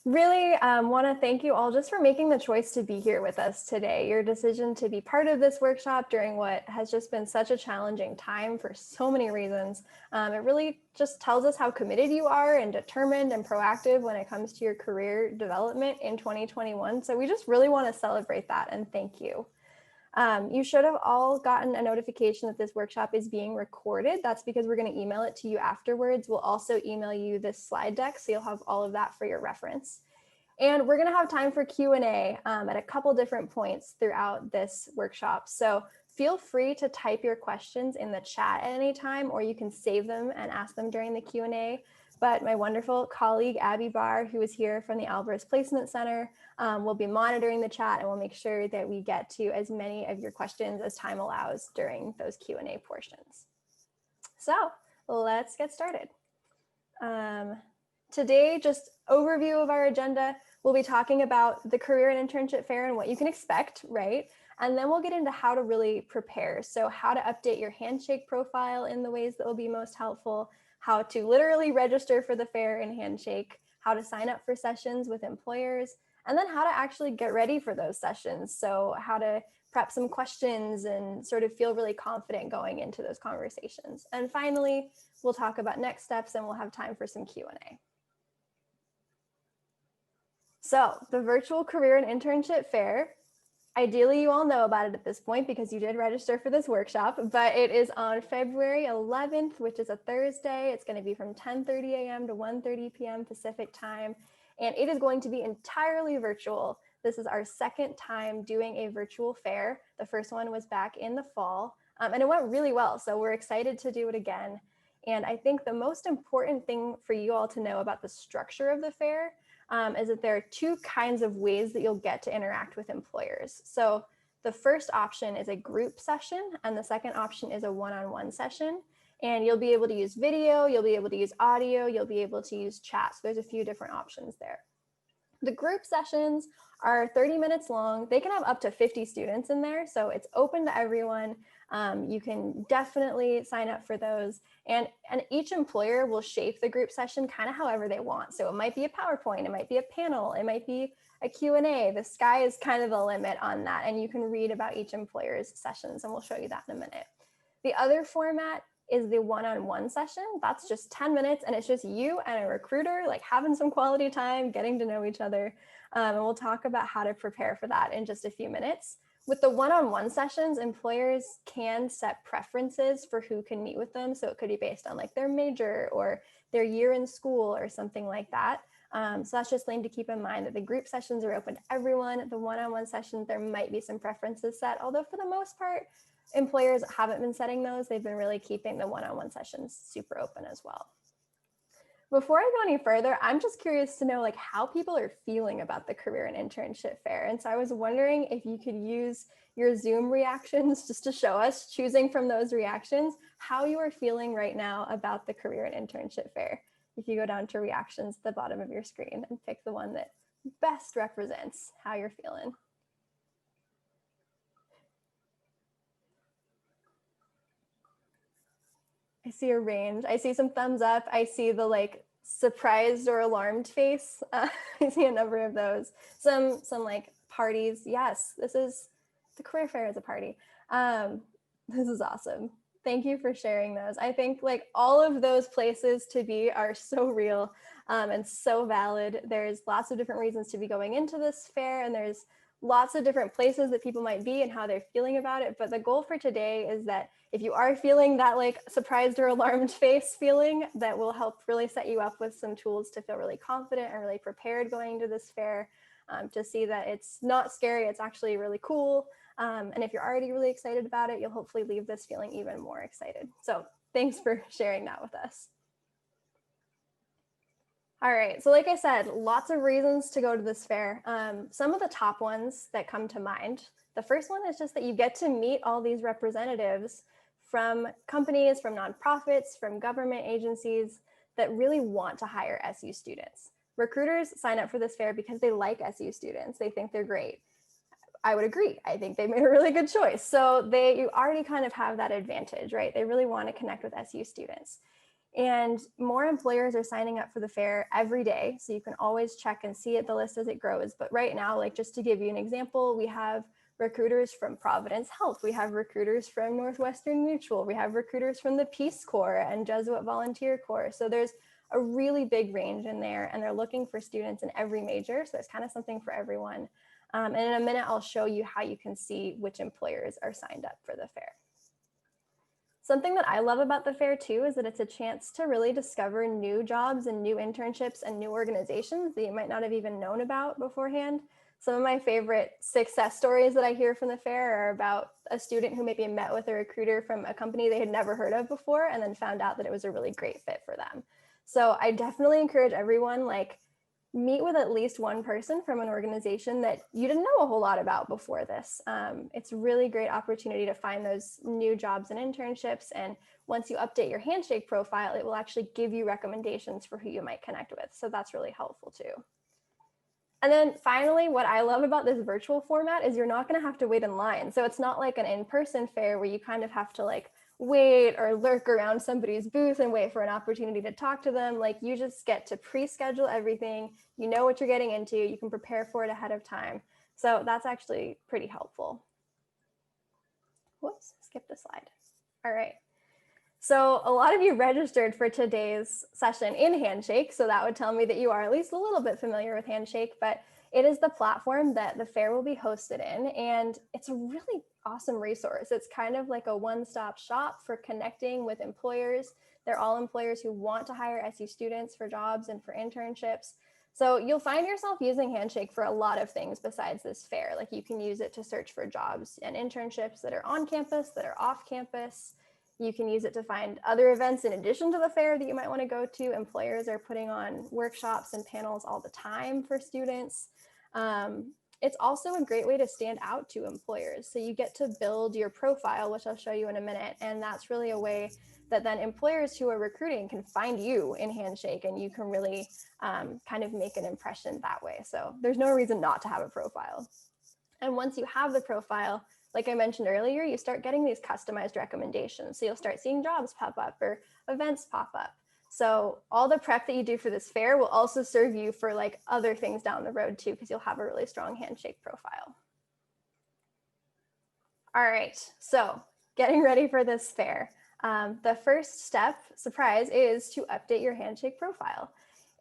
Really want to thank you all just for making the choice to be here with us today. Your decision to be part of this workshop during what has just been such a challenging time for so many reasons. It really just tells us how committed you are and determined and proactive when it comes to your career development in 2021. So we just really want to celebrate that and thank you. You should have all gotten a notification that this workshop is being recorded. That's because we're going to email it to you afterwards. We'll also email you this slide deck, so you'll have all of that for your reference. And we're going to have time for Q&A at a couple different points throughout this workshop. So feel free to type your questions in the chat at any time, or you can save them and ask them during the Q&A. But my wonderful colleague, Abby Barr, who is here from the Alvarez Placement Center, will be monitoring the chat, and we'll make sure that we get to as many of your questions as time allows during those Q&A portions. So let's get started. Today, just overview of our agenda. We'll be talking about the Career and Internship Fair and what you can expect, right? And then we'll get into how to really prepare. So how to update your Handshake profile in the ways that will be most helpful, how to literally register for the fair in Handshake, how to sign up for sessions with employers, and then how to actually get ready for those sessions. So how to prep some questions and sort of feel really confident going into those conversations. And finally, we'll talk about next steps and we'll have time for some Q&A. So the Virtual Career and Internship Fair, ideally you all know about it at this point because you did register for this workshop, but it is on February 11th, which is a Thursday. It's going to be from 10:30 a.m. to 1:30 p.m. Pacific time, and it is going to be entirely virtual. This is our second time doing a virtual fair. The first one was back in the fall, and it went really well, so we're excited to do it again. And I think the most important thing for you all to know about the structure of the fair is that there are two kinds of ways that you'll get to interact with employers. So the first option is a group session, and the second option is a one-on-one session. And you'll be able to use video, you'll be able to use audio, you'll be able to use chat. So there's a few different options there. The group sessions are 30 minutes long. They can have up to 50 students in there, so it's open to everyone. You can definitely sign up for those. And each employer will shape the group session kind of however they want. So it might be a PowerPoint, it might be a panel, it might be a Q&A. The sky is kind of the limit on that. And you can read about each employer's sessions, and we'll show you that in a minute. The other format is the one-on-one session. That's just 10 minutes, and it's just you and a recruiter, like having some quality time, getting to know each other. And we'll talk about how to prepare for that in just a few minutes. With the one-on-one sessions, employers can set preferences for who can meet with them. So it could be based on like their major or their year in school or something like that. So that's just something to keep in mind, that the group sessions are open to everyone. The one-on-one sessions, there might be some preferences set, although for the most part, employers haven't been setting those. They've been really keeping the one-on-one sessions super open as well. Before I go any further, I'm just curious to know like how people are feeling about the Career and Internship Fair. And so I was wondering if you could use your Zoom reactions just to show us, choosing from those reactions, how you are feeling right now about the Career and Internship Fair. If you go down to reactions at the bottom of your screen and pick the one that best represents how you're feeling. I see a range. I see some thumbs up. I see the like surprised or alarmed face. I see a number of those. Some like parties. Yes, this is the career fair is a party. This is awesome. Thank you for sharing those. I think like all of those places to be are so real and so valid. There's lots of different reasons to be going into this fair, and there's lots of different places that people might be and how they're feeling about it. But the goal for today is that if you are feeling that like surprised or alarmed face feeling, that will help really set you up with some tools to feel really confident and really prepared going to this fair, to see that it's not scary, it's actually really cool. And if you're already really excited about it, you'll hopefully leave this feeling even more excited. So thanks for sharing that with us. All right, so like I said, lots of reasons to go to this fair. Some of the top ones that come to mind. The first one is just that you get to meet all these representatives from companies, from nonprofits, from government agencies that really want to hire SU students. Recruiters sign up for this fair because they like SU students. They think they're great. I would agree. I think they made a really good choice. So you already kind of have that advantage, right? They really want to connect with SU students. And more employers are signing up for the fair every day. So you can always check and see it, the list as it grows. But right now, like just to give you an example, we have recruiters from Providence Health. We have recruiters from Northwestern Mutual. We have recruiters from the Peace Corps and Jesuit Volunteer Corps. So there's a really big range in there, and they're looking for students in every major. So there's kind of something for everyone. And in a minute, I'll show you how you can see which employers are signed up for the fair. Something that I love about the fair too is that it's a chance to really discover new jobs and new internships and new organizations that you might not have even known about beforehand. Some of my favorite success stories that I hear from the fair are about a student who maybe met with a recruiter from a company they had never heard of before and then found out that it was a really great fit for them. So I definitely encourage everyone, like, meet with at least one person from an organization that you didn't know a whole lot about before this. It's a really great opportunity to find those new jobs and internships. And once you update your Handshake profile, it will actually give you recommendations for who you might connect with. So that's really helpful too. And then finally, what I love about this virtual format is you're not going to have to wait in line. So it's not like an in-person fair where you kind of have to like wait or lurk around somebody's booth and wait for an opportunity to talk to them. Like, you just get to pre-schedule everything. You know what you're getting into. You can prepare for it ahead of time. So that's actually pretty helpful. Whoops, skip the slide. All right. So a lot of you registered for today's session in Handshake. So that would tell me that you are at least a little bit familiar with Handshake, but it is the platform that the fair will be hosted in. And it's a really awesome resource. It's kind of like a one-stop shop for connecting with employers. They're all employers who want to hire SU students for jobs and for internships. So you'll find yourself using Handshake for a lot of things besides this fair. Like, you can use it to search for jobs and internships that are on campus, that are off campus. You can use it to find other events in addition to the fair that you might want to go to. Employers are putting on workshops and panels all the time for students. It's also a great way to stand out to employers. So you get to build your profile, which I'll show you in a minute. And that's really a way that then employers who are recruiting can find you in Handshake, and you can really kind of make an impression that way. So there's no reason not to have a profile. And once you have the profile, like I mentioned earlier, you start getting these customized recommendations. So you'll start seeing jobs pop up or events pop up. So all the prep that you do for this fair will also serve you for like other things down the road too, because you'll have a really strong Handshake profile. All right, so getting ready for this fair. The first step, surprise, is to update your Handshake profile.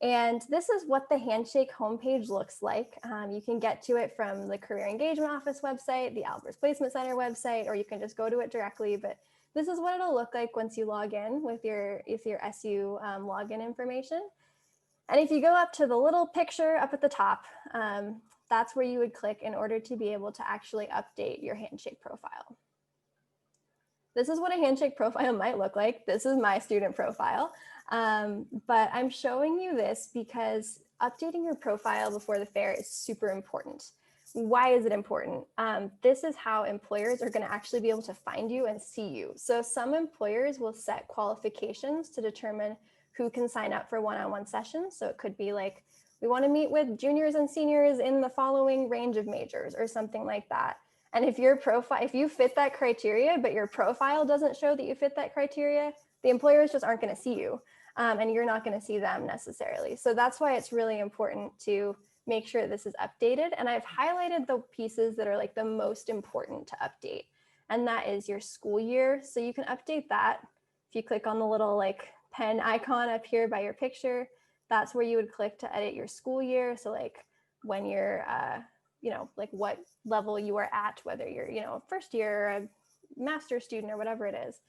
And this is what the Handshake homepage looks like. You can get to it from the Career Engagement Office website, the Albers Placement Center website, or you can just go to it directly. But this is what it'll look like once you log in with your SU login information. And if you go up to the little picture up at the top, that's where you would click in order to be able to actually update your Handshake profile. This is what a Handshake profile might look like. This is my student profile. But I'm showing you this because updating your profile before the fair is super important. Why is it important? This is how employers are going to actually be able to find you and see you. So some employers will set qualifications to determine who can sign up for one-on-one sessions. So it could be like, we want to meet with juniors and seniors in the following range of majors or something like that. And if your profile, if you fit that criteria, but your profile doesn't show that you fit that criteria, the employers just aren't going to see you, and you're not going to see them necessarily. So that's why it's really important to make sure this is updated. And I've highlighted the pieces that are like the most important to update. And that is your school year. So you can update that. If you click on the little like pen icon up here by your picture, that's where you would click to edit your school year. So like when you're, like what level you are at, whether you're, first year or a master's student or whatever it is.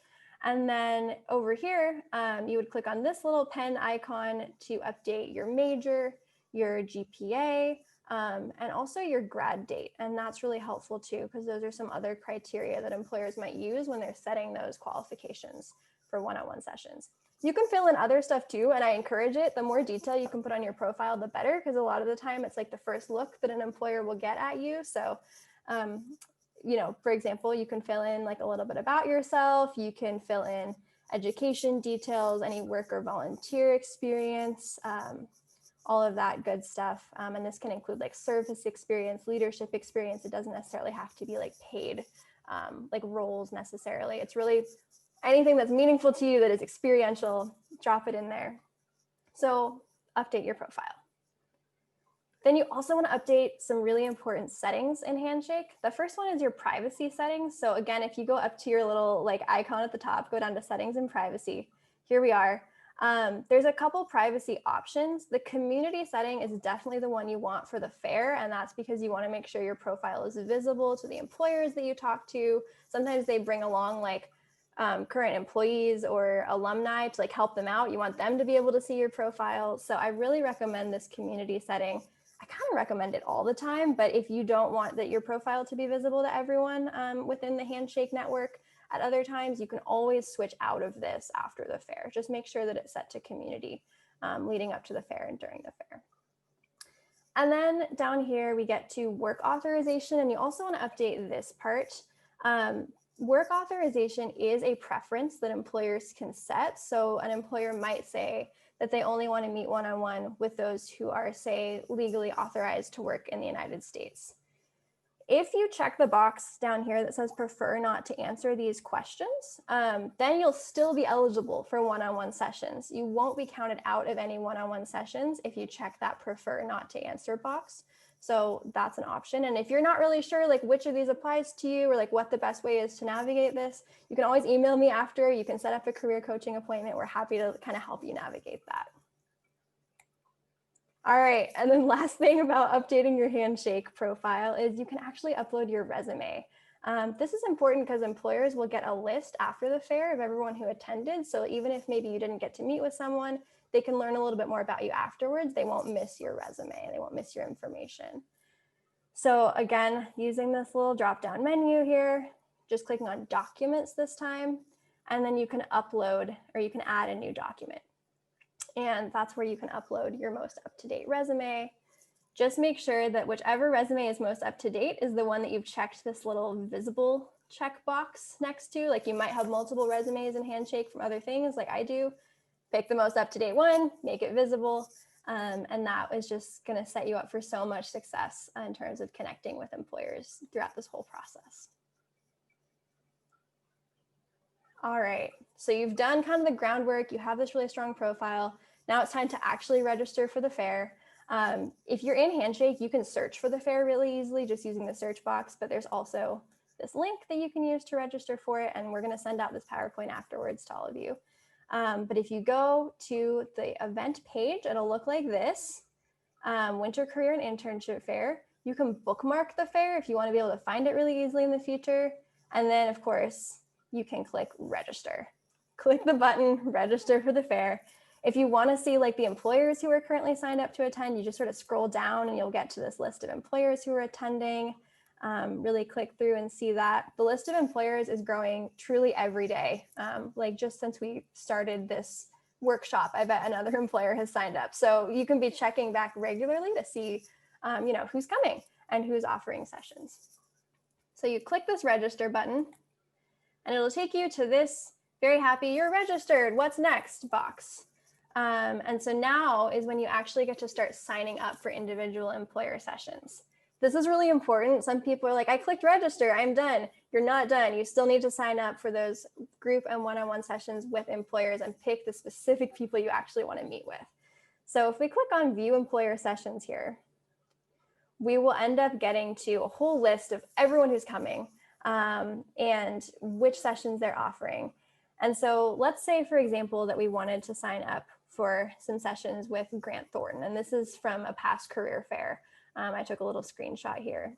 And then over here, you would click on this little pen icon to update your major, your GPA, and also your grad date. And that's really helpful too, because those are some other criteria that employers might use when they're setting those qualifications for one-on-one sessions. You can fill in other stuff too, and I encourage it. The more detail you can put on your profile, the better, because a lot of the time it's like the first look that an employer will get at you. So, for example, you can fill in like a little bit about yourself. You can fill in education details, any work or volunteer experience, all of that good stuff. And this can include like service experience, leadership experience. It doesn't necessarily have to be like paid like roles necessarily. It's really anything that's meaningful to you that is experiential, drop it in there. So update your profile. Then you also want to update some really important settings in Handshake. The first one is your privacy settings. So again, if you go up to your little like icon at the top, go down to settings and privacy. Here we are. There's a couple privacy options. The community setting is definitely the one you want for the fair, and that's because you want to make sure your profile is visible to the employers that you talk to. Sometimes they bring along like current employees or alumni to like help them out. You want them to be able to see your profile. So I really recommend this community setting. I kind of recommend it all the time, but if you don't want that your profile to be visible to everyone within the Handshake network at other times, you can always switch out of this after the fair. Just make sure that it's set to community leading up to the fair and during the fair. And then down here, we get to work authorization, and you also want to update this part. Work authorization is a preference that employers can set. So an employer might say that they only want to meet one-on-one with those who are, say, legally authorized to work in the United States. If you check the box down here that says prefer not to answer these questions, then you'll still be eligible for one-on-one sessions. You won't be counted out of any one-on-one sessions if you check that prefer not to answer box. So that's an option. And if you're not really sure like which of these applies to you or like what the best way is to navigate this, you can always email me after. You can set up a career coaching appointment. We're happy to kind of help you navigate that. All right, and then last thing about updating your Handshake profile is you can actually upload your resume. This is important because employers will get a list after the fair of everyone who attended. So even if maybe you didn't get to meet with someone, they can learn a little bit more about you afterwards. They won't miss your resume. They won't miss your information. So again, using this little drop-down menu here, just clicking on documents this time, and then you can upload or you can add a new document. And that's where you can upload your most up-to-date resume. Just make sure that whichever resume is most up-to-date is the one that you've checked this little visible checkbox next to. Like you might have multiple resumes in Handshake from other things like I do. Pick the most up-to-date one, make it visible. And that is just going to set you up for so much success in terms of connecting with employers throughout this whole process. All right, so you've done kind of the groundwork. You have this really strong profile. Now it's time to actually register for the fair. If you're in Handshake, you can search for the fair really easily just using the search box, but there's also this link that you can use to register for it. And we're going to send out this PowerPoint afterwards to all of you. But if you go to the event page, it'll look like this, Winter Career and Internship Fair. You can bookmark the fair if you want to be able to find it really easily in the future. And then, of course, you can click register. Click the button, register for the fair. If you want to see like the employers who are currently signed up to attend, you just sort of scroll down and you'll get to this list of employers who are attending. Really click through and see that. The list of employers is growing truly every day. Like just since we started this workshop, I bet another employer has signed up. So you can be checking back regularly to see who's coming and who's offering sessions. So you click this register button and it'll take you to this very happy, you're registered, what's next box. And so now is when you actually get to start signing up for individual employer sessions. This is really important. Some people are like, I clicked register, I'm done. You're not done. You still need to sign up for those group and one-on-one sessions with employers and pick the specific people you actually want to meet with. So if we click on view employer sessions here, we will end up getting to a whole list of everyone who's coming and which sessions they're offering. And so let's say, for example, that we wanted to sign up for some sessions with Grant Thornton, and this is from a past career fair. I took a little screenshot here.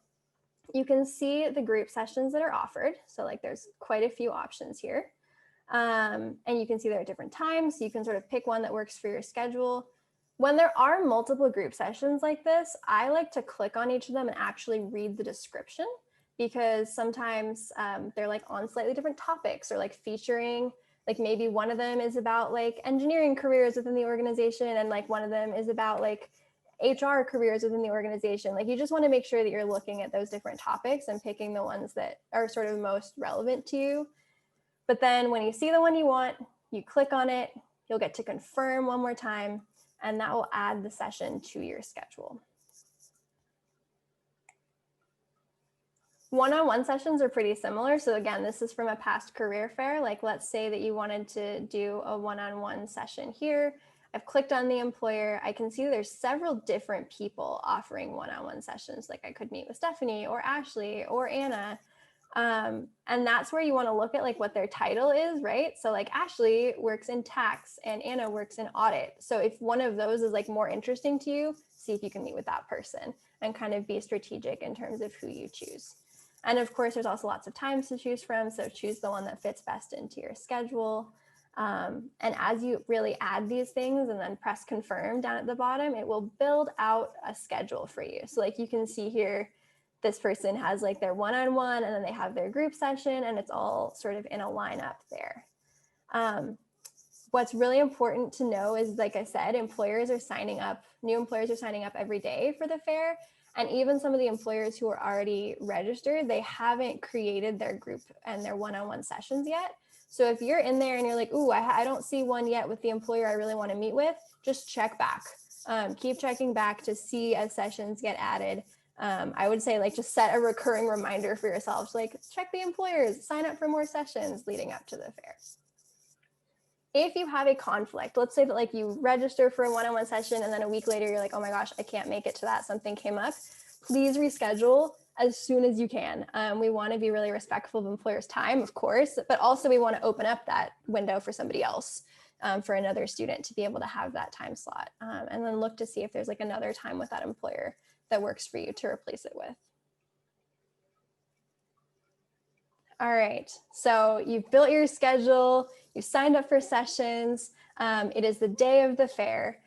You can see the group sessions that are offered. So like there's quite a few options here. And you can see there are different times. So you can sort of pick one that works for your schedule. When there are multiple group sessions like this, I like to click on each of them and actually read the description, because sometimes they're like on slightly different topics or like featuring, like maybe one of them is about like engineering careers within the organization and like one of them is about like HR careers within the organization. Like you just want to make sure that you're looking at those different topics and picking the ones that are sort of most relevant to you. But then when you see the one you want, you click on it, you'll get to confirm one more time, and that will add the session to your schedule. One-on-one sessions are pretty similar. So again, this is from a past career fair. Like let's say that you wanted to do a one-on-one session here. I've clicked on the employer. I can see there's several different people offering one-on-one sessions. Like I could meet with Stephanie or Ashley or Anna. And that's where you want to look at like what their title is, right? So like Ashley works in tax and Anna works in audit. So if one of those is like more interesting to you, see if you can meet with that person and kind of be strategic in terms of who you choose. And of course, there's also lots of times to choose from. So choose the one that fits best into your schedule. And as you really add these things and then press confirm down at the bottom, it will build out a schedule for you. So like you can see here, this person has like their one-on-one and then they have their group session and it's all sort of in a lineup there. What's really important to know is, like I said, employers are signing up, new employers are signing up every day for the fair. And even some of the employers who are already registered, they haven't created their group and their one-on-one sessions yet. So if you're in there and you're like, ooh, I don't see one yet with the employer I really want to meet with, just check back. Keep checking back to see as sessions get added. I would say like just set a recurring reminder for yourselves, like check the employers, sign up for more sessions leading up to the fair. If you have a conflict, let's say that like you register for a one-on-one session and then a week later you're like, oh my gosh, I can't make it to that, something came up, please reschedule as soon as you can. We want to be really respectful of employers' time, of course, but also we want to open up that window for somebody else, for another student to be able to have that time slot, and then look to see if there's like another time with that employer that works for you to replace it with. All right, so you've built your schedule, you've signed up for sessions. It is the day of the fair.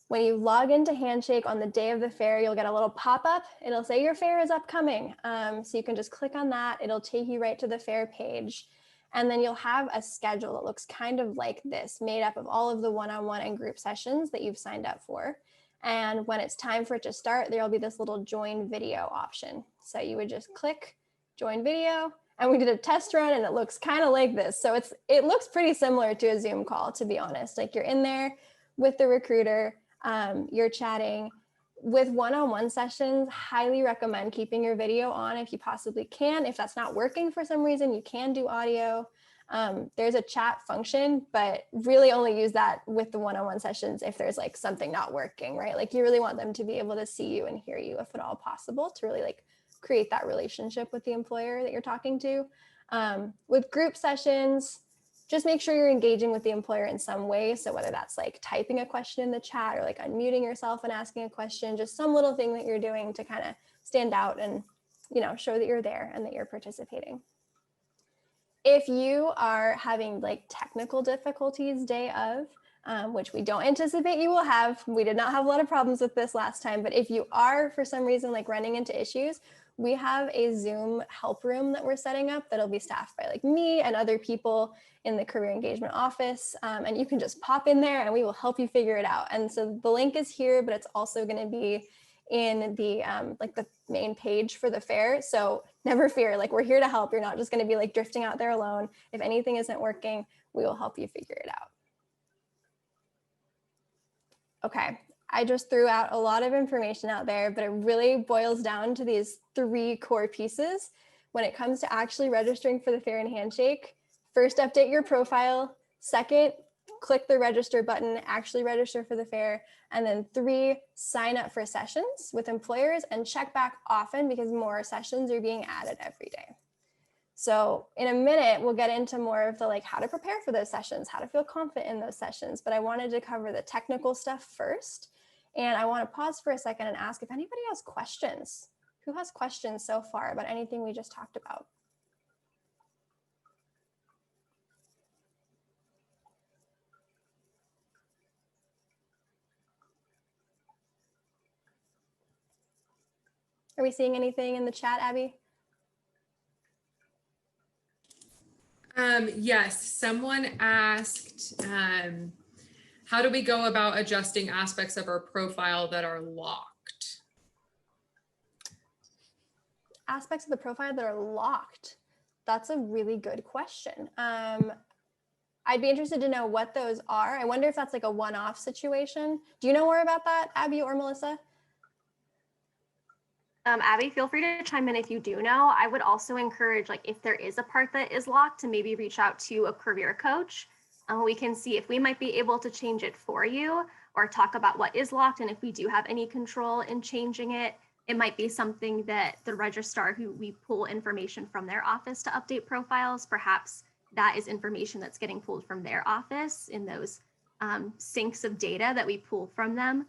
When you log into Handshake on the day of the fair, you'll get a little pop-up. It'll say your fair is upcoming. So you can just click on that. It'll take you right to the fair page. And then you'll have a schedule that looks kind of like this, made up of all of the one-on-one and group sessions that you've signed up for. And when it's time for it to start, there'll be this little join video option. So you would just click join video. And we did a test run and it looks kind of like this. So it looks pretty similar to a Zoom call, to be honest. Like you're in there with the recruiter, you're chatting. With one-on-one sessions, highly recommend keeping your video on if you possibly can. If that's not working for some reason, you can do audio. There's a chat function, but really only use that with the one-on-one sessions if there's like something not working, right? Like you really want them to be able to see you and hear you if at all possible to really like create that relationship with the employer that you're talking to. With group sessions, just make sure you're engaging with the employer in some way. So whether that's like typing a question in the chat or like unmuting yourself and asking a question, just some little thing that you're doing to kind of stand out and, you know, show that you're there and that you're participating. If you are having like technical difficulties day of, which we don't anticipate you will have, we did not have a lot of problems with this last time, but if you are for some reason like running into issues, we have a Zoom help room that we're setting up that'll be staffed by like me and other people in the career engagement office. And you can just pop in there and we will help you figure it out. And so the link is here, but it's also going to be in the like the main page for the fair. So never fear, like we're here to help. You're not just going to be like drifting out there alone. If anything isn't working, we will help you figure it out. Okay, I just threw out a lot of information out there, but it really boils down to these 3 core pieces. When it comes to actually registering for the fair and Handshake, first, update your profile. Second, click the register button, actually register for the fair. And then 3, sign up for sessions with employers and check back often because more sessions are being added every day. So in a minute, we'll get into more of the like how to prepare for those sessions, how to feel confident in those sessions. But I wanted to cover the technical stuff first. And I want to pause for a second and ask if anybody has questions. Who has questions so far about anything we just talked about? Are we seeing anything in the chat, Abby? Yes, someone asked, how do we go about adjusting aspects of our profile that are locked? Aspects of the profile that are locked. That's a really good question. I'd be interested to know what those are. I wonder if that's like a one-off situation. Do you know more about that, Abby or Melissa? Abby, feel free to chime in if you do know. I would also encourage, like, if there is a part that is locked, to maybe reach out to a career coach. We can see if we might be able to change it for you or talk about what is locked. And if we do have any control in changing it, it might be something that the registrar who we pull information from their office to update profiles, perhaps that is information that's getting pulled from their office in those syncs of data that we pull from them.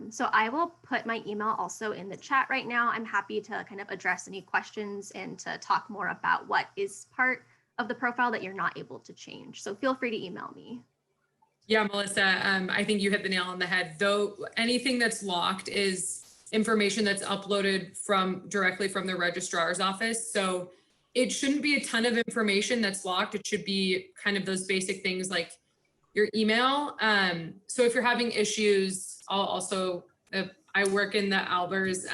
So I will put my email also in the chat right now. I'm happy to kind of address any questions and to talk more about what is part of the profile that you're not able to change. So feel free to email me. Yeah, Melissa, I think you hit the nail on the head. Though anything that's locked is information that's uploaded directly from the registrar's office. So it shouldn't be a ton of information that's locked. It should be kind of those basic things like your email. So if you're having issues, I work in the Albers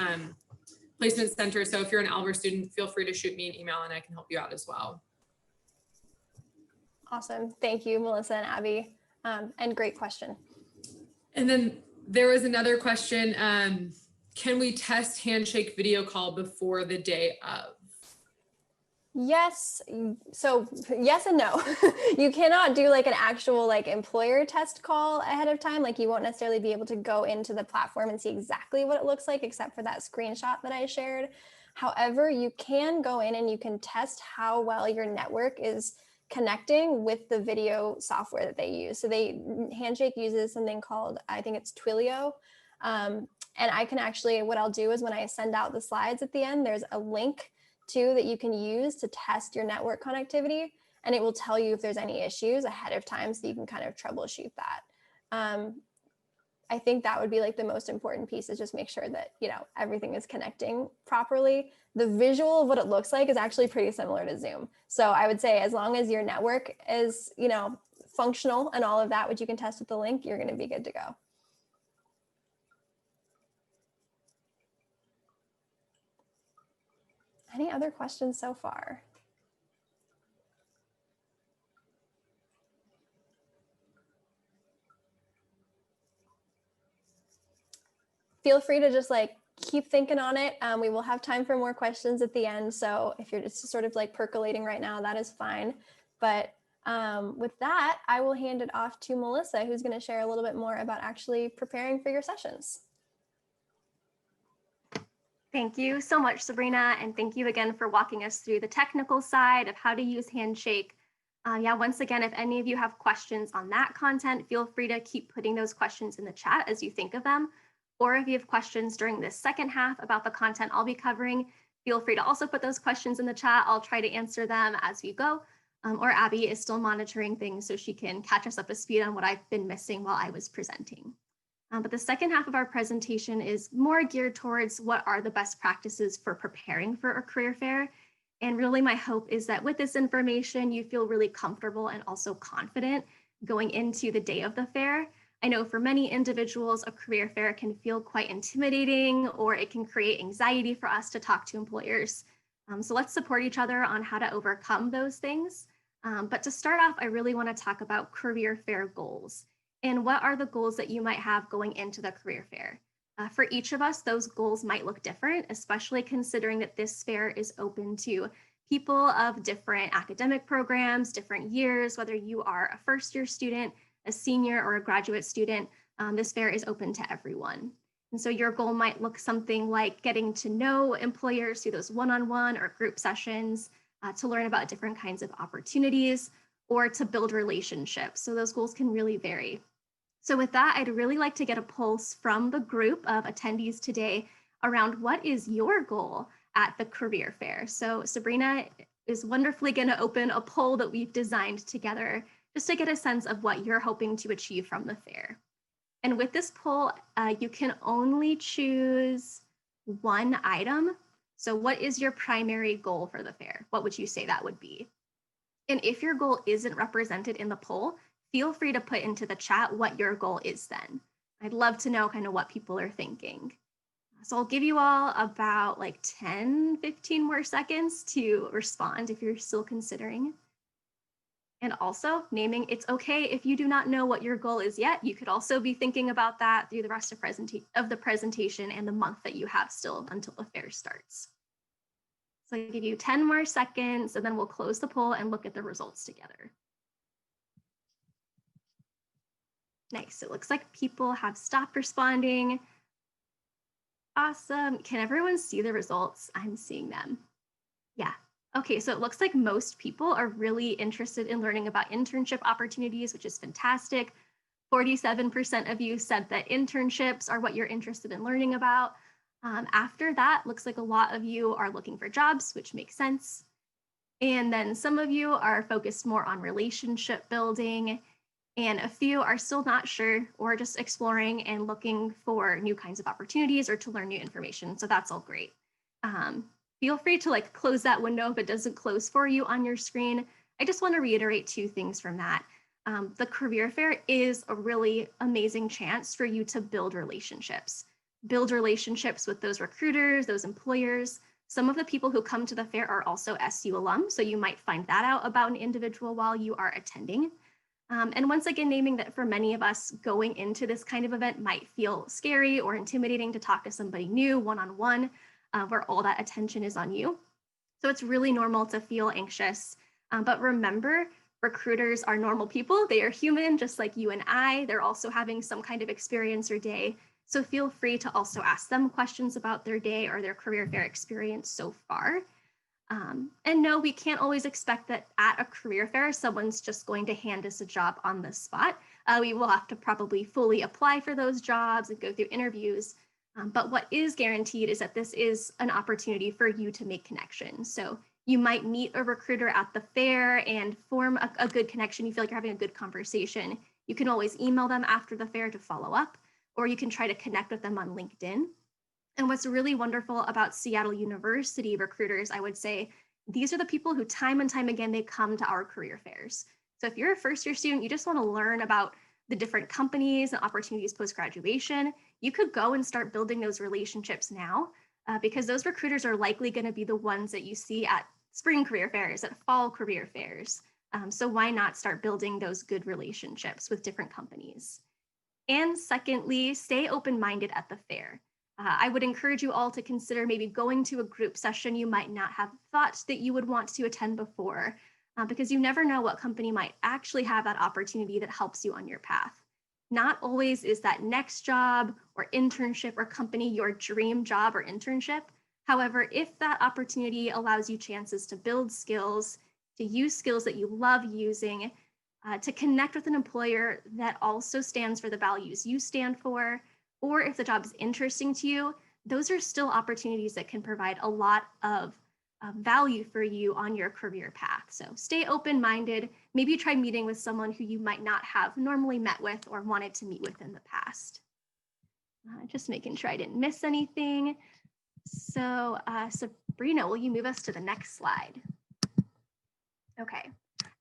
Placement Center. So if you're an Albers student, feel free to shoot me an email and I can help you out as well. Awesome. Thank you, Melissa and Abby. And great question. And then there was another question. Can we test handshake video call before the day of? Yes. So yes and no. You cannot do like an actual like employer test call ahead of time. Like you won't necessarily be able to go into the platform and see exactly what it looks like, except for that screenshot that I shared. However, you can go in and you can test how well your network is connecting with the video software that they use. So Handshake uses something called, I think it's Twilio. And I can actually, what I'll do is when I send out the slides at the end, there's a link too that you can use to test your network connectivity, and it will tell you if there's any issues ahead of time so you can kind of troubleshoot that. I think that would be like the most important piece, is just make sure that, you know, everything is connecting properly. The visual of what it looks like is actually pretty similar to Zoom. So I would say as long as your network is, you know, functional and all of that, which you can test with the link, you're going to be good to go. Any other questions so far? Feel free to just like keep thinking on it. We will have time for more questions at the end. So if you're just sort of like percolating right now, that is fine. But with that, I will hand it off to Melissa, who's going to share a little bit more about actually preparing for your sessions. Thank you so much, Sabrina. And thank you again for walking us through the technical side of how to use Handshake. Yeah, once again, if any of you have questions on that content, feel free to keep putting those questions in the chat as you think of them. Or if you have questions during this second half about the content I'll be covering, feel free to also put those questions in the chat. I'll try to answer them as we go. Or Abby is still monitoring things so she can catch us up to speed on what I've been missing while I was presenting. But the second half of our presentation is more geared towards what are the best practices for preparing for a career fair. And really my hope is that with this information, you feel really comfortable and also confident going into the day of the fair. I know for many individuals, a career fair can feel quite intimidating, or it can create anxiety for us to talk to employers. So let's support each other on how to overcome those things. But to start off, I really want to talk about career fair goals. And what are the goals that you might have going into the career fair? For each of us, those goals might look different, especially considering that this fair is open to people of different academic programs, different years, whether you are a first-year student, a senior, or a graduate student. This fair is open to everyone. And so your goal might look something like getting to know employers through those one-on-one or group sessions, to learn about different kinds of opportunities, or to build relationships. So those goals can really vary. So with that, I'd really like to get a pulse from the group of attendees today around what is your goal at the career fair. So Sabrina is wonderfully going to open a poll that we've designed together just to get a sense of what you're hoping to achieve from the fair. And with this poll, you can only choose one item. So what is your primary goal for the fair? What would you say that would be? And if your goal isn't represented in the poll, feel free to put into the chat what your goal is then. I'd love to know kind of what people are thinking. So I'll give you all about like 10, 15 more seconds to respond if you're still considering. And also naming it's okay if you do not know what your goal is yet. You could also be thinking about that through the rest of the presentation and the month that you have still until the fair starts. So I'll give you 10 more seconds and then we'll close the poll and look at the results together. Nice, it looks like people have stopped responding. Awesome, can everyone see the results? I'm seeing them. Yeah, okay, so it looks like most people are really interested in learning about internship opportunities, which is fantastic. 47% of you said that internships are what you're interested in learning about. After that, looks like a lot of you are looking for jobs, which makes sense. And then some of you are focused more on relationship building, and a few are still not sure or just exploring and looking for new kinds of opportunities or to learn new information. So that's all great. Feel free to close that window if it doesn't close for you on your screen. I just want to reiterate 2 things from that. The career fair is a really amazing chance for you to build relationships with those recruiters, those employers. Some of the people who come to the fair are also SU alums, so you might find that out about an individual while you are attending. And once again, naming that for many of us, going into this kind of event might feel scary or intimidating to talk to somebody new one-on-one, where all that attention is on you. So it's really normal to feel anxious. But remember, recruiters are normal people. They are human, just like you and I. They're also having some kind of experience or day. So feel free to also ask them questions about their day or their career fair experience so far. And no, we can't always expect that at a career fair, someone's just going to hand us a job on the spot. We will have to probably fully apply for those jobs and go through interviews. But what is guaranteed is that this is an opportunity for you to make connections. So you might meet a recruiter at the fair and form a good connection. You feel like you're having a good conversation. You can always email them after the fair to follow up, or you can try to connect with them on LinkedIn. And what's really wonderful about Seattle University recruiters, I would say, these are the people who time and time again, they come to our career fairs. So if you're a first-year student, you just want to learn about the different companies and opportunities post-graduation, you could go and start building those relationships now, because those recruiters are likely going to be the ones that you see at spring career fairs, at fall career fairs. So why not start building those good relationships with different companies? And secondly, stay open-minded at the fair. I would encourage you all to consider maybe going to a group session you might not have thought that you would want to attend before, because you never know what company might actually have that opportunity that helps you on your path. Not always is that next job or internship or company your dream job or internship. However, if that opportunity allows you chances to build skills, to use skills that you love using, to connect with an employer that also stands for the values you stand for, or if the job is interesting to you, those are still opportunities that can provide a lot of value for you on your career path. So stay open-minded. Maybe try meeting with someone who you might not have normally met with or wanted to meet with in the past. Just making sure I didn't miss anything. So Sabrina, will you move us to the next slide? Okay.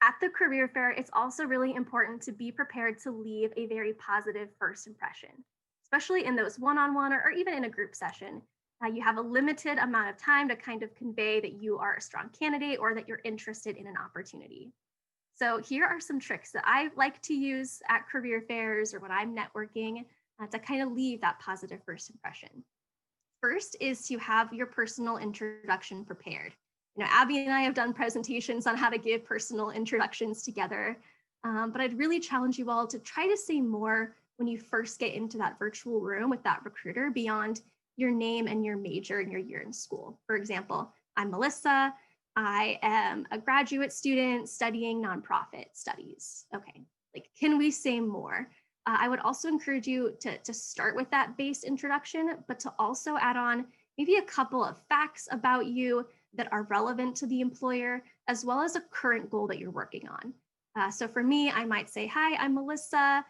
At the career fair, it's also really important to be prepared to leave a very positive first impression, especially in those one-on-one or even in a group session. You have a limited amount of time to kind of convey that you are a strong candidate or that you're interested in an opportunity. So here are some tricks that I like to use at career fairs or when I'm networking to kind of leave that positive first impression. First is to have your personal introduction prepared. You know, Abby and I have done presentations on how to give personal introductions together, but I'd really challenge you all to try to say more when you first get into that virtual room with that recruiter beyond your name and your major and your year in school. For example, I'm Melissa. I am a graduate student studying nonprofit studies. Okay, can we say more? I would also encourage you to start with that base introduction, but to also add on maybe a couple of facts about you that are relevant to the employer, as well as a current goal that you're working on. So for me, I might say, hi, I'm Melissa.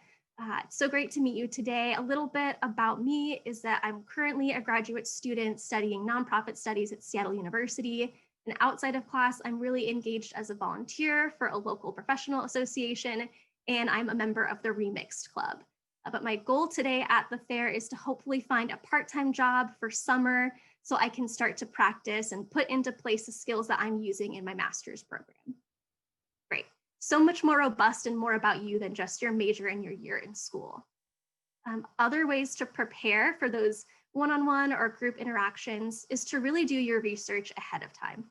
It's so great to meet you today. A little bit about me is that I'm currently a graduate student studying nonprofit studies at Seattle University. And outside of class, I'm really engaged as a volunteer for a local professional association, and I'm a member of the Remixed Club. But my goal today at the fair is to hopefully find a part-time job for summer so I can start to practice and put into place the skills that I'm using in my master's program. Great. so much more robust and more about you than just your major and your year in school. Other ways to prepare for those one-on-one or group interactions is to really do your research ahead of time.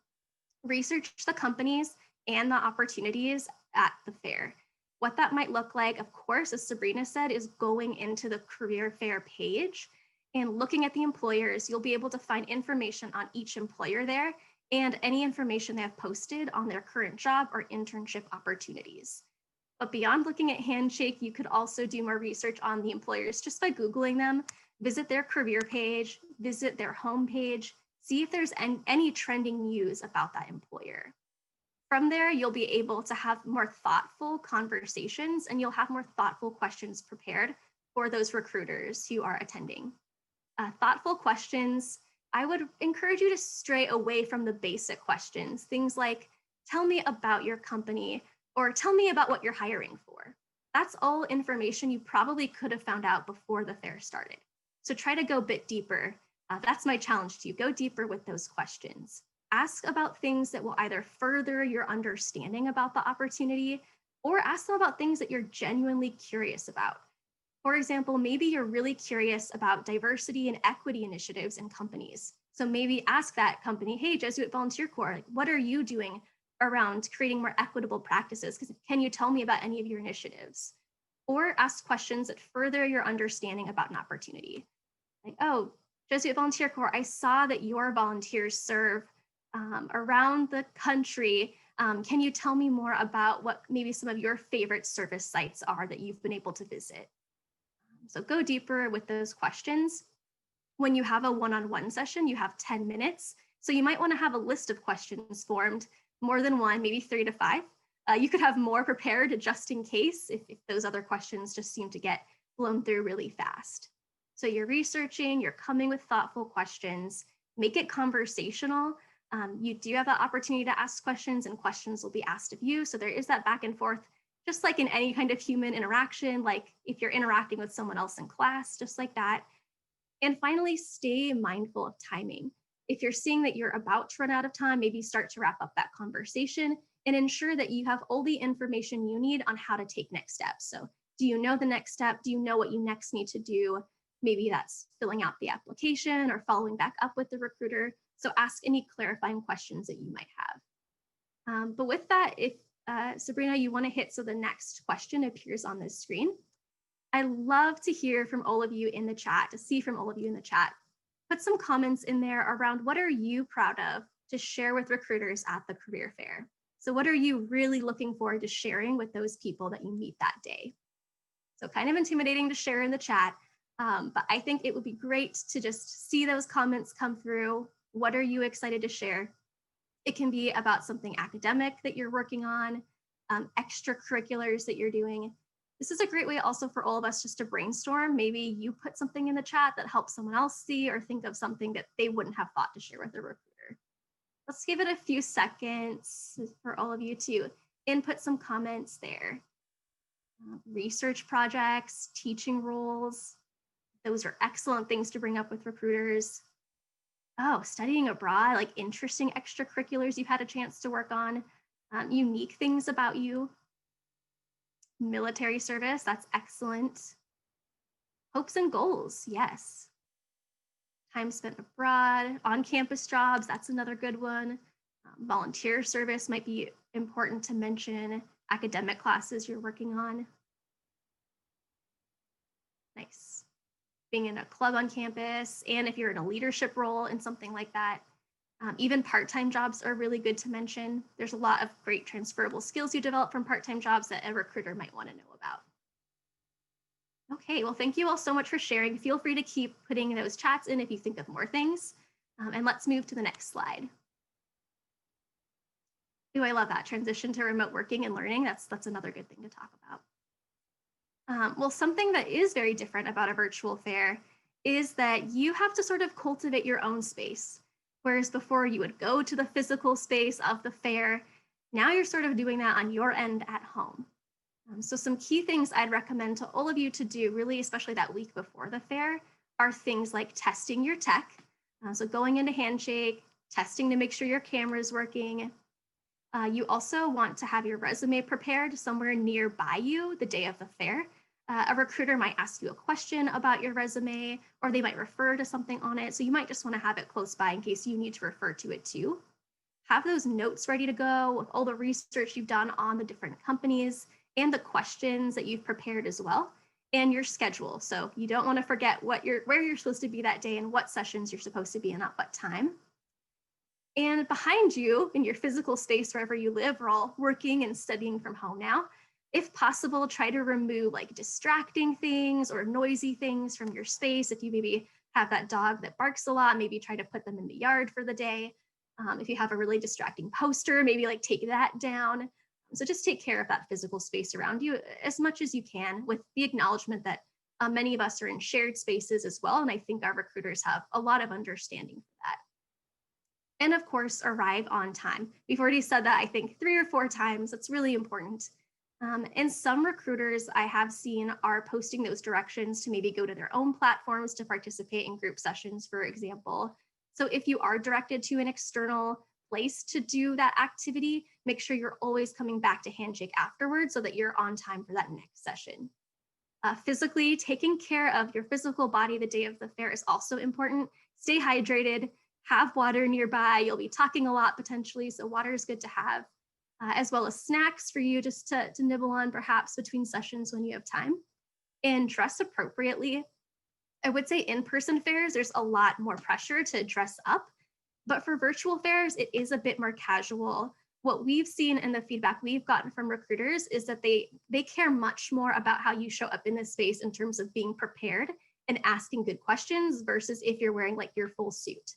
Research the companies and the opportunities at the fair. What that might look like, of course, as Sabrina said, is going into the career fair page and looking at the employers. You'll be able to find information on each employer there and any information they have posted on their current job or internship opportunities. But beyond looking at Handshake, you could also do more research on the employers just by Googling them, visit their career page, visit their homepage, see if there's any trending news about that employer. From there, you'll be able to have more thoughtful conversations and you'll have more thoughtful questions prepared for those recruiters who are attending. Thoughtful questions, I would encourage you to stray away from the basic questions, things like, tell me about your company, or tell me about what you're hiring for. That's all information you probably could have found out before the fair started. So try to go a bit deeper. That's my challenge to you. Go deeper with those questions. Ask about things that will either further your understanding about the opportunity or ask them about things that you're genuinely curious about. For example, maybe you're really curious about diversity and equity initiatives in companies. So maybe ask that company, hey, Jesuit Volunteer Corps, what are you doing around creating more equitable practices? Can you tell me about any of your initiatives? Or ask questions that further your understanding about an opportunity. Like, oh, Jesuit Volunteer Corps, I saw that your volunteers serve around the country. Can you tell me more about what maybe some of your favorite service sites are that you've been able to visit? So go deeper with those questions. When you have a one-on-one session, you have 10 minutes. So you might want to have a list of questions formed, more than one, maybe 3 to 5. You could have more prepared just in case if those other questions just seem to get blown through really fast. So you're researching, you're coming with thoughtful questions, make it conversational. You do have the opportunity to ask questions and questions will be asked of you. So there is that back and forth, just like in any kind of human interaction, like if you're interacting with someone else in class, just like that. And finally, stay mindful of timing. If you're seeing that you're about to run out of time, maybe start to wrap up that conversation and ensure that you have all the information you need on how to take next steps. So do you know the next step? Do you know what you next need to do? Maybe that's filling out the application or following back up with the recruiter. So ask any clarifying questions that you might have. But with that, if Sabrina, you want to hit so the next question appears on the screen. I love to hear from all of you in the chat, to see from all of you in the chat. Put some comments in there around what are you proud of to share with recruiters at the career fair. So what are you really looking forward to sharing with those people that you meet that day? So kind of intimidating to share in the chat, but I think it would be great to just see those comments come through. What are you excited to share? It can be about something academic that you're working on, extracurriculars that you're doing. This is a great way also for all of us just to brainstorm. Maybe you put something in the chat that helps someone else see or think of something that they wouldn't have thought to share with a recruiter. Let's give it a few seconds for all of you to input some comments there. Research projects, teaching roles. Those are excellent things to bring up with recruiters. Oh, studying abroad, like interesting extracurriculars you've had a chance to work on, unique things about you. Military service, that's excellent. Hopes and goals, yes. Time spent abroad, on-campus jobs, that's another good one. Volunteer service might be important to mention. Academic classes you're working on. Nice. Being in a club on campus, and if you're in a leadership role in something like that. Even part-time jobs are really good to mention. There's a lot of great transferable skills you develop from part-time jobs that a recruiter might want to know about. Okay, well, thank you all so much for sharing. Feel free to keep putting those chats in if you think of more things. And let's move to the next slide. Ooh, I love that transition to remote working and learning. That's another good thing to talk about. Well, something that is very different about a virtual fair is that you have to sort of cultivate your own space. Whereas before you would go to the physical space of the fair, now you're sort of doing that on your end at home. So some key things I'd recommend to all of you to do, really, especially that week before the fair, are things like testing your tech. So going into Handshake, testing to make sure your camera is working, You also want to have your resume prepared somewhere nearby you the day of the fair. A recruiter might ask you a question about your resume, or they might refer to something on it. So you might just want to have it close by in case you need to refer to it too. Have those notes ready to go with all the research you've done on the different companies and the questions that you've prepared as well, and your schedule. So you don't want to forget where you're supposed to be that day and what sessions you're supposed to be in at what time. And behind you in your physical space, wherever you live, we're all working and studying from home now. If possible, try to remove like distracting things or noisy things from your space. If you maybe have that dog that barks a lot, maybe try to put them in the yard for the day. If you have a really distracting poster, maybe like take that down. So just take care of that physical space around you as much as you can, with the acknowledgement that many of us are in shared spaces as well. And I think our recruiters have a lot of understanding for that. And of course, arrive on time. We've already said that, I think 3 or 4 times. That's really important. And some recruiters I have seen are posting those directions to maybe go to their own platforms to participate in group sessions, for example. So if you are directed to an external place to do that activity, make sure you're always coming back to Handshake afterwards so that you're on time for that next session. Physically, taking care of your physical body the day of the fair is also important. Stay hydrated, have water nearby. You'll be talking a lot potentially, so water is good to have, as well as snacks for you just to nibble on perhaps between sessions when you have time. And dress appropriately. I would say in-person fairs, there's a lot more pressure to dress up, but for virtual fairs, it is a bit more casual. What we've seen and the feedback we've gotten from recruiters is that they care much more about how you show up in this space in terms of being prepared and asking good questions versus if you're wearing like your full suit.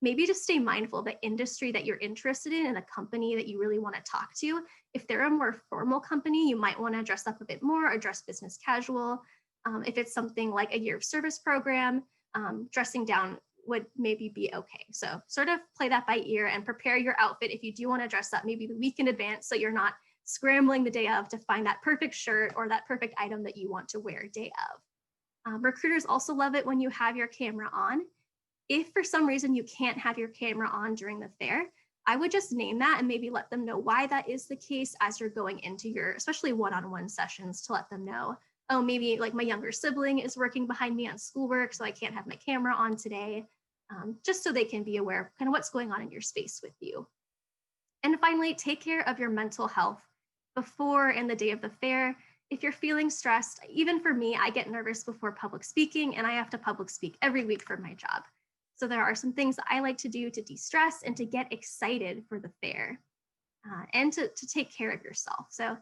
Maybe just stay mindful of the industry that you're interested in and the company that you really want to talk to. If they're a more formal company, you might want to dress up a bit more or dress business casual. If it's something like a year of service program, dressing down would maybe be okay. So sort of play that by ear and prepare your outfit if you do want to dress up maybe the week in advance so you're not scrambling the day of to find that perfect shirt or that perfect item that you want to wear day of. Recruiters also love it when you have your camera on. If for some reason you can't have your camera on during the fair, I would just name that and maybe let them know why that is the case as you're going into your, especially one-on-one sessions, to let them know, oh, maybe like my younger sibling is working behind me on schoolwork, so I can't have my camera on today, just so they can be aware of kind of what's going on in your space with you. And finally, take care of your mental health before and the day of the fair. If you're feeling stressed, even for me, I get nervous before public speaking, and I have to public speak every week for my job. So there are some things that I like to do to de-stress and to get excited for the fair, and to take care of yourself. So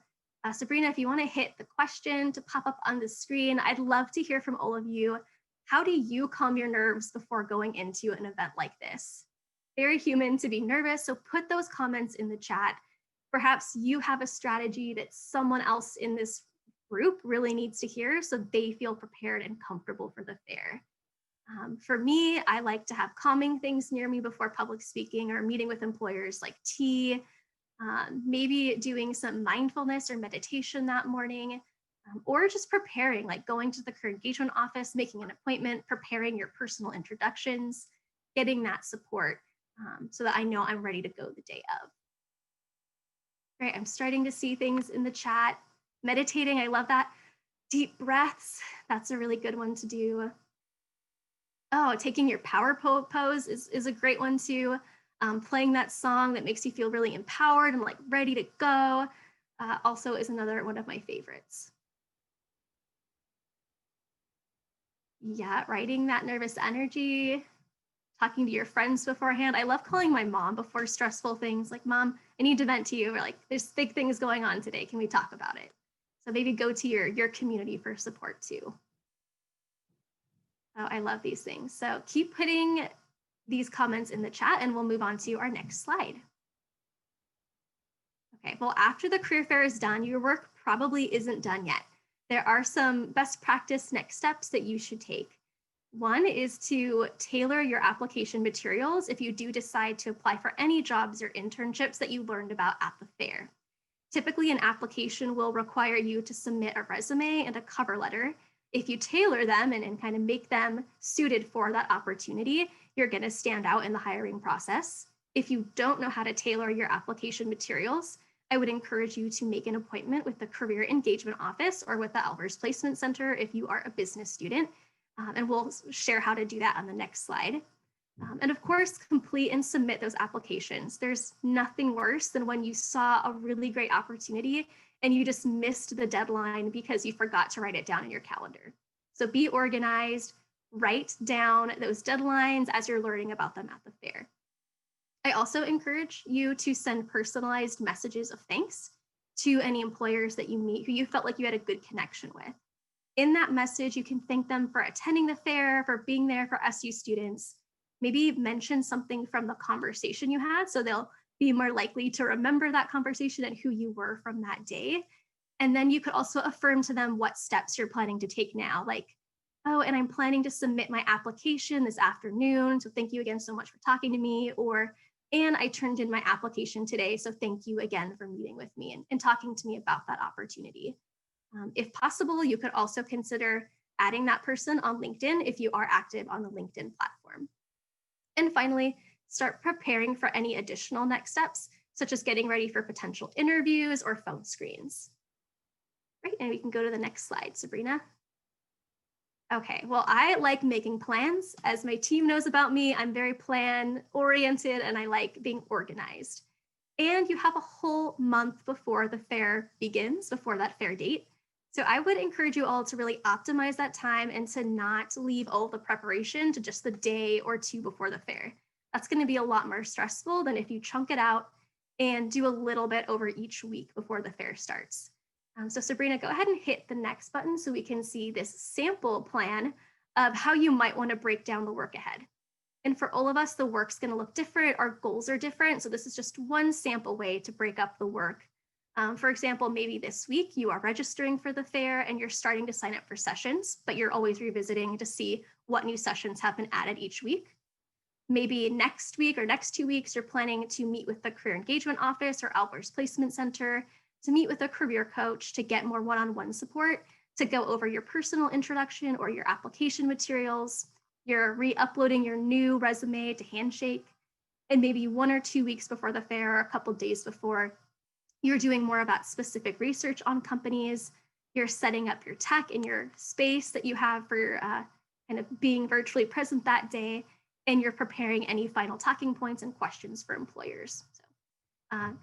Sabrina, if you want to hit the question to pop up on the screen, I'd love to hear from all of you. How do you calm your nerves before going into an event like this? Very human to be nervous, so put those comments in the chat. Perhaps you have a strategy that someone else in this group really needs to hear so they feel prepared and comfortable for the fair. For me, I like to have calming things near me before public speaking or meeting with employers, like tea, maybe doing some mindfulness or meditation that morning, or just preparing, like going to the career engagement office, making an appointment, preparing your personal introductions, getting that support so that I know I'm ready to go the day of. All right, I'm starting to see things in the chat. Meditating, I love that. Deep breaths, that's a really good one to do. Oh, taking your power pose is a great one too. Playing that song that makes you feel really empowered and like ready to go also is another one of my favorites. Yeah, writing that nervous energy, talking to your friends beforehand. I love calling my mom before stressful things like, Mom, I need to vent to you, or like, there's big things going on today. Can we talk about it? So maybe go to your community for support too. Oh, I love these things. So keep putting these comments in the chat and we'll move on to our next slide. Okay, well, after the career fair is done, your work probably isn't done yet. There are some best practice next steps that you should take. One is to tailor your application materials if you do decide to apply for any jobs or internships that you learned about at the fair. Typically, an application will require you to submit a resume and a cover letter. If you tailor them and kind of make them suited for that opportunity, you're going to stand out in the hiring process. If you don't know how to tailor your application materials, I would encourage you to make an appointment with the Career Engagement Office or with the Albers Placement Center if you are a business student. And we'll share how to do that on the next slide. And of course, complete and submit those applications. There's nothing worse than when you saw a really great opportunity and you just missed the deadline because you forgot to write it down in your calendar. So be organized, write down those deadlines as you're learning about them at the fair. I also encourage you to send personalized messages of thanks to any employers that you meet who you felt like you had a good connection with. In that message, you can thank them for attending the fair, for being there for SU students. Maybe mention something from the conversation you had so they'll be more likely to remember that conversation and who you were from that day. And then you could also affirm to them what steps you're planning to take now, like, oh, and I'm planning to submit my application this afternoon. So thank you again so much for talking to me. Or, and I turned in my application today. So thank you again for meeting with me and talking to me about that opportunity. If possible, you could also consider adding that person on LinkedIn if you are active on the LinkedIn platform. And finally, start preparing for any additional next steps, such as getting ready for potential interviews or phone screens. Right, and we can go to the next slide, Sabrina. Okay, well, I like making plans. As my team knows about me, I'm very plan oriented and I like being organized. And you have a whole month before the fair begins, before that fair date. So I would encourage you all to really optimize that time and to not leave all the preparation to just the day or two before the fair. That's going to be a lot more stressful than if you chunk it out and do a little bit over each week before the fair starts. So Sabrina, go ahead and hit the next button so we can see this sample plan of how you might want to break down the work ahead. And for all of us, the work's going to look different. Our goals are different. So this is just one sample way to break up the work. For example, maybe this week you are registering for the fair and you're starting to sign up for sessions, but you're always revisiting to see what new sessions have been added each week. Maybe next week or next 2 weeks, you're planning to meet with the Career Engagement Office or Albers Placement Center, to meet with a career coach to get more one-on-one support, to go over your personal introduction or your application materials. You're re-uploading your new resume to Handshake. And maybe 1 or 2 weeks before the fair or a couple days before, you're doing more about specific research on companies. You're setting up your tech in your space that you have for kind of being virtually present that day. And you're preparing any final talking points and questions for employers. So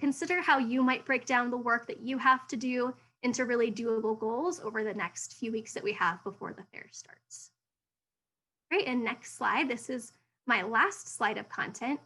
consider how you might break down the work that you have to do into really doable goals over the next few weeks that we have before the fair starts. Great, and next slide. This is my last slide of content.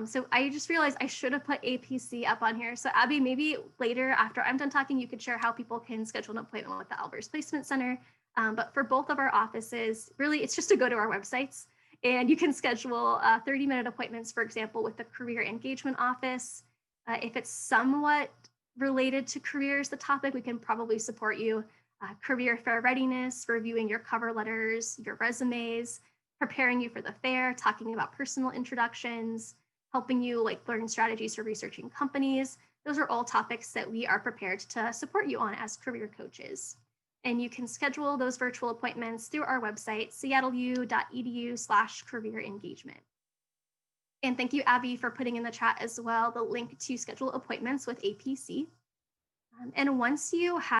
So I just realized I should have put APC up on here. So Abby, maybe later after I'm done talking, you could share how people can schedule an appointment with the Albers Placement Center. But for both of our offices, really, it's just to go to our websites and you can schedule 30-minute appointments, for example, with the Career Engagement Office. If it's somewhat related to careers, the topic, we can probably support you. Career fair readiness, reviewing your cover letters, your resumes, preparing you for the fair, talking about personal introductions, helping you like learn strategies for researching companies. Those are all topics that we are prepared to support you on as career coaches. And you can schedule those virtual appointments through our website, seattleu.edu/career engagement. And thank you, Abby, for putting in the chat as well the link to schedule appointments with APC. And once you have